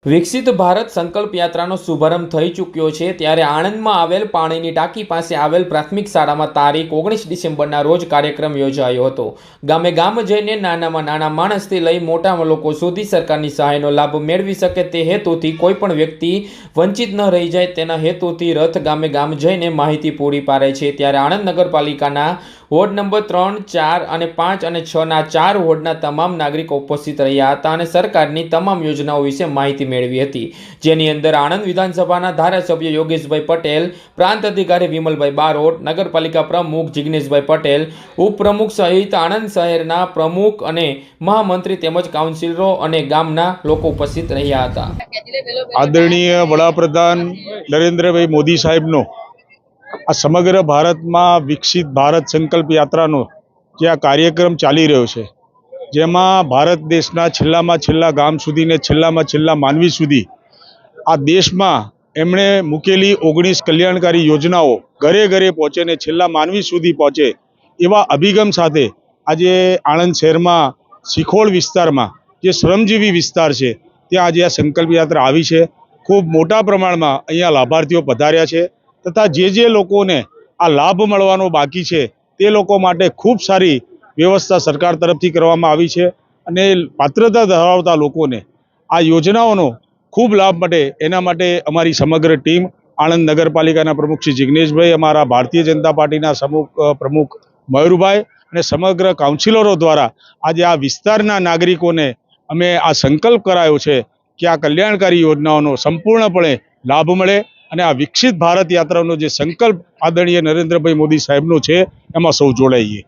વિકસિત ભારત સંકલ્પ યાત્રાનો શુભારંભ થઈ ચૂક્યો છે ત્યારે આણંદમાં આવેલ પાણીની ટાંકી પાસે આવેલ પ્રાથમિક શાળામાં તારીખ 19 ડિસેમ્બરના રોજ કાર્યક્રમ યોજાયો હતો। ગામે ગામ જઈને નાનામાં નાના માણસથી લઈ મોટા લોકો સુધી સરકારની સહાયનો લાભ મેળવી શકે તે હેતુથી કોઈ પણ વ્યક્તિ વંચિત ન રહી જાય તેના હેતુથી રથ ગામે ગામ જઈને માહિતી પૂરી પાડે છે। ત્યારે આણંદ નગરપાલિકાના વોર્ડ નંબર 3, 4 અને 5 અને 6 ના 4 વોર્ડના તમામ નાગરિકો ઉપસ્થિત રહ્યા હતા અને સરકારની તમામ યોજનાઓ વિશે માહિતી મેળવી હતી, જેની અંદર આણંદ વિધાનસભાના ધારાસભ્ય યોગેશભાઈ પટેલ, પ્રાંત અધિકારી વિમલભાઈ બારોટ, નગરપાલિકા પ્રમુખ જિગ્નેશભાઈ પટેલ, ઉપપ્રમુખ સહિત આણંદ શહેરના પ્રમુખ અને મહામંત્રી તેમજ કાઉન્સિલરો અને ગામના લોકો ઉપસ્થિત રહ્યા હતા। આદરણીય વડાપ્રધાન નરેન્દ્રભાઈ મોદી સાહેબનો આ સમગ્ર ભારતમાં વિકસિત ભારત સંકલ્પ યાત્રાનો જે આ કાર્યક્રમ ચાલી રહ્યો છે, જેમાં ભારત દેશના છેલ્લામાં છેલ્લા ગામ સુધી ને છેલ્લામાં છેલ્લા માનવી સુધી આ દેશમાં એમણે મૂકેલી 19 કલ્યાણકારી યોજનાઓ ઘરે ઘરે પહોંચે ને છેલ્લા માનવી સુધી પહોંચે એવા અભિગમ સાથે આજે આણંદ શહેરમાં શિખોળ વિસ્તારમાં જે શ્રમજીવી વિસ્તાર છે ત્યાં આજે આ સંકલ્પ યાત્રા આવી છે। ખૂબ મોટા પ્રમાણમાં અહીંયા લાભાર્થીઓ પધાર્યા છે તથા જે લોકોને આ લાભ મળવાનો બાકી છે તે લોકો માટે ખૂબ સારી વ્યવસ્થા સરકાર તરફથી કરવામાં આવી છે અને પાત્રતા ધરાવતા લોકોને આ યોજનાઓનો ખૂબ લાભ મળે એના માટે અમારી સમગ્ર ટીમ આણંદ નગરપાલિકાના પ્રમુખ શ્રી જિગ્નેશભાઈ, અમારા ભારતીય જનતા પાર્ટીના પ્રમુખ મયુરભાઈ અને સમગ્ર કાઉન્સિલરો દ્વારા આજે આ વિસ્તારના નાગરિકોને અમે આ સંકલ્પ કરાયો છે કે આ કલ્યાણકારી યોજનાઓનો સંપૂર્ણપણે લાભ મળે અને આ વિકસિત ભારત યાત્રાનો જે સંકલ્પ આદરણીય નરેન્દ્રભાઈ મોદી સાહેબનો છે એમાં સૌ જોડાઈએ।